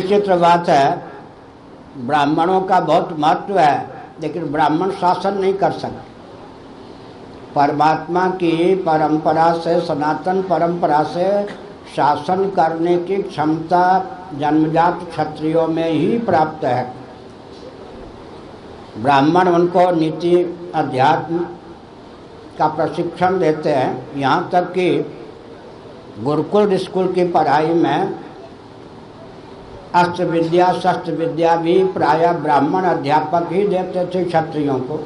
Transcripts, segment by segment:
विचित्र बात है, ब्राह्मणों का बहुत महत्व है, लेकिन ब्राह्मण शासन नहीं कर सकते। परमात्मा की परंपरा से, सनातन परंपरा से शासन करने की क्षमता जन्मजात क्षत्रियों में ही प्राप्त है। ब्राह्मण उनको नीति अध्यात्म का प्रशिक्षण देते हैं। यहाँ तक कि गुरुकुल स्कूल की पढ़ाई में अस्त्र विद्या शस्त्र विद्या भी प्रायः ब्राह्मण अध्यापक ही देते थे क्षत्रियों को।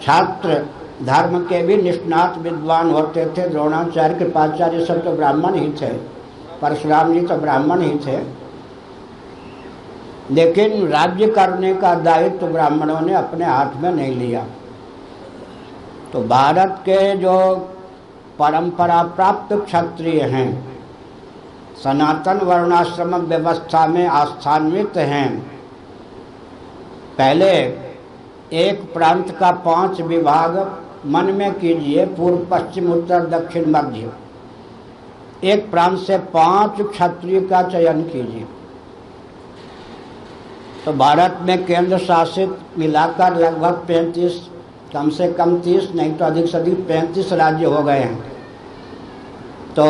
छात्र धर्म के भी निष्णात विद्वान होते थे। द्रोणाचार्य, कृपाचार्य सब तो ब्राह्मण ही थे, परशुराम जी तो ब्राह्मण ही थे। लेकिन राज्य करने का दायित्व तो ब्राह्मणों ने अपने हाथ में नहीं लिया। तो भारत के जो परंपरा प्राप्त क्षत्रिय हैं, सनातन वर्णाश्रम व्यवस्था में आस्थान्वित हैं। पहले एक प्रांत का 5 विभाग मन में कीजिए, पूर्व पश्चिम उत्तर दक्षिण मध्य। एक प्रांत से 5 क्षत्रिय का चयन कीजिए। तो भारत में केंद्र शासित मिलाकर लगभग 35, कम से कम 30 नहीं तो अधिक से अधिक 35 राज्य हो गए हैं। तो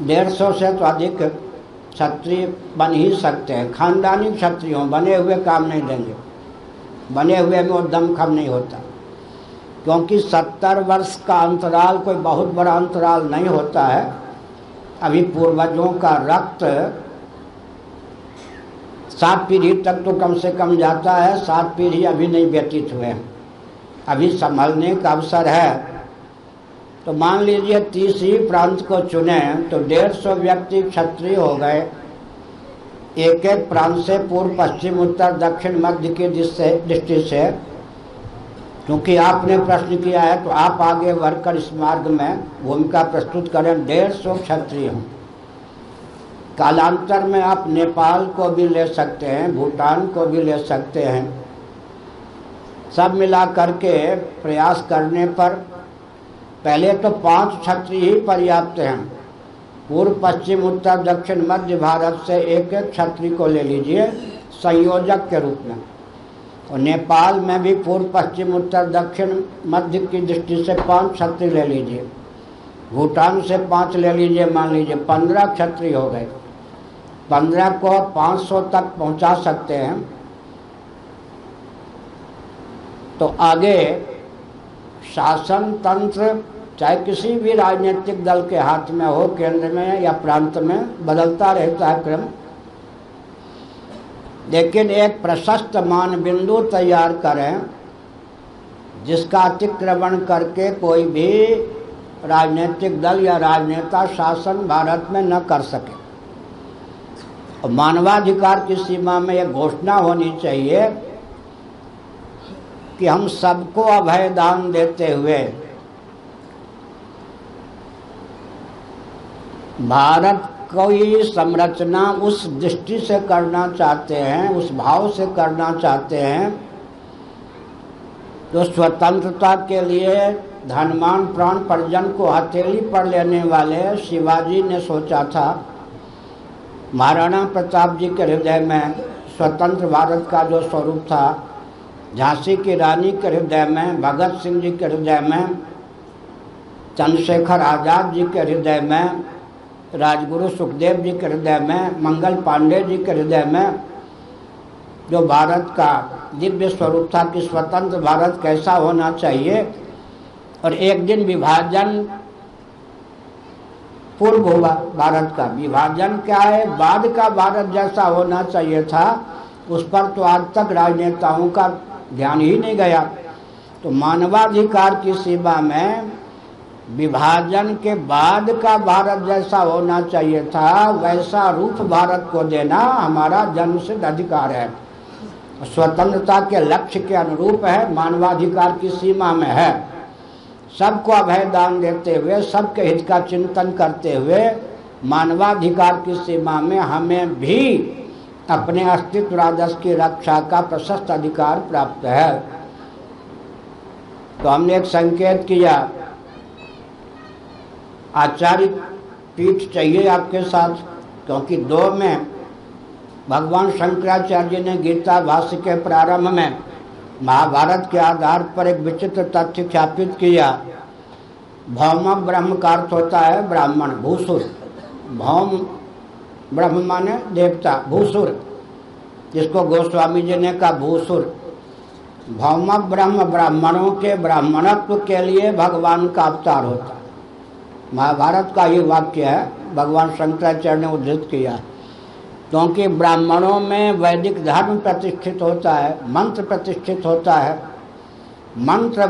150 से तो अधिक क्षत्रिय बन ही सकते हैं। खानदानी क्षत्रिय हों, बने हुए काम नहीं देंगे। बने हुए में वो दमखम नहीं होता, क्योंकि 70 वर्ष का अंतराल कोई बहुत बड़ा अंतराल नहीं होता है। अभी पूर्वजों का रक्त 7 पीढ़ी तक तो कम से कम जाता है। 7 पीढ़ी अभी नहीं व्यतीत हुए हैं, अभी संभलने का अवसर है। तो मान लीजिए 30 ही प्रांत को चुने तो 150 व्यक्ति क्षत्रिय हो गए। एक एक प्रांत से पूर्व पश्चिम उत्तर दक्षिण मध्य की दृष्टि से, क्योंकि आपने प्रश्न किया है तो आप आगे बढ़कर इस मार्ग में भूमिका प्रस्तुत करें। 150 क्षत्रिय हों। कालांतर में आप नेपाल को भी ले सकते हैं, भूटान को भी ले सकते हैं। सब मिला करके प्रयास करने पर पहले तो 5 क्षत्रिय ही पर्याप्त हैं। पूर्व पश्चिम उत्तर दक्षिण मध्य भारत से एक एक क्षत्रिय को ले लीजिए संयोजक के रूप में। और नेपाल में भी पूर्व पश्चिम उत्तर दक्षिण मध्य की दृष्टि से 5 क्षत्रिय ले लीजिए। भूटान से 5 ले लीजिए, मान लीजिए 15 क्षत्रिय हो गए। 15 को 500 तक पहुंचा सकते हैं। तो आगे शासन तंत्र चाहे किसी भी राजनीतिक दल के हाथ में हो, केंद्र में या प्रांत में, बदलता रहता है क्रम। लेकिन एक प्रशस्त मान बिंदु तैयार करें जिसका अतिक्रमण करके कोई भी राजनीतिक दल या राजनेता शासन भारत में न कर सके। और मानवाधिकार की सीमा में यह घोषणा होनी चाहिए कि हम सबको अभय दान देते हुए भारत की संरचना उस दृष्टि से करना चाहते हैं, उस भाव से करना चाहते हैं जो स्वतंत्रता के लिए धनवान प्राण परिजन को हथेली पर लेने वाले शिवाजी ने सोचा था। महाराणा प्रताप जी के हृदय में स्वतंत्र भारत का जो स्वरूप था, झांसी की रानी के हृदय में, भगत सिंह जी के हृदय में, चंद्रशेखर आज़ाद जी के हृदय में, राजगुरु सुखदेव जी के हृदय में, मंगल पांडे जी के हृदय में जो भारत का दिव्य स्वरूप था कि स्वतंत्र भारत कैसा होना चाहिए। और एक दिन विभाजन पूर्व हुआ भारत का। विभाजन क्या है, बाद का भारत जैसा होना चाहिए था, उस पर तो आज तक राजनेताओं का ध्यान ही नहीं गया। तो मानवाधिकार की सीमा में विभाजन के बाद का भारत जैसा होना चाहिए था, वैसा रूप भारत को देना हमारा जन्मसिद्ध अधिकार है। स्वतंत्रता के लक्ष्य के अनुरूप है, मानवाधिकार की सीमा में है। सबको अभय दान देते हुए, सबके हित का चिंतन करते हुए मानवाधिकार की सीमा में हमें भी अपने अस्तित्व राजस्व की रक्षा का प्रशस्त अधिकार प्राप्त है। तो हमने एक संकेत किया, आचार्य पीठ चाहिए आपके साथ, क्योंकि 2 में भगवान शंकराचार्य ने गीता भाष्य के प्रारंभ में महाभारत के आधार पर एक विचित्र तथ्य ख्यापित किया। भौम ब्रह्म का अर्थ होता है ब्राह्मण, भूसुर। भौम ब्रह्म माने देवता, भूसुर, जिसको गोस्वामी जी ने कहा भूसुर। भौम ब्रह्म, ब्राह्मणों के ब्राह्मणत्व के लिए भगवान का अवतार होता है। महाभारत का ये वाक्य है, भगवान शंकराचार्य ने उद्धृत किया। क्योंकि ब्राह्मणों में वैदिक धर्म प्रतिष्ठित होता है, मंत्र प्रतिष्ठित होता है। मंत्र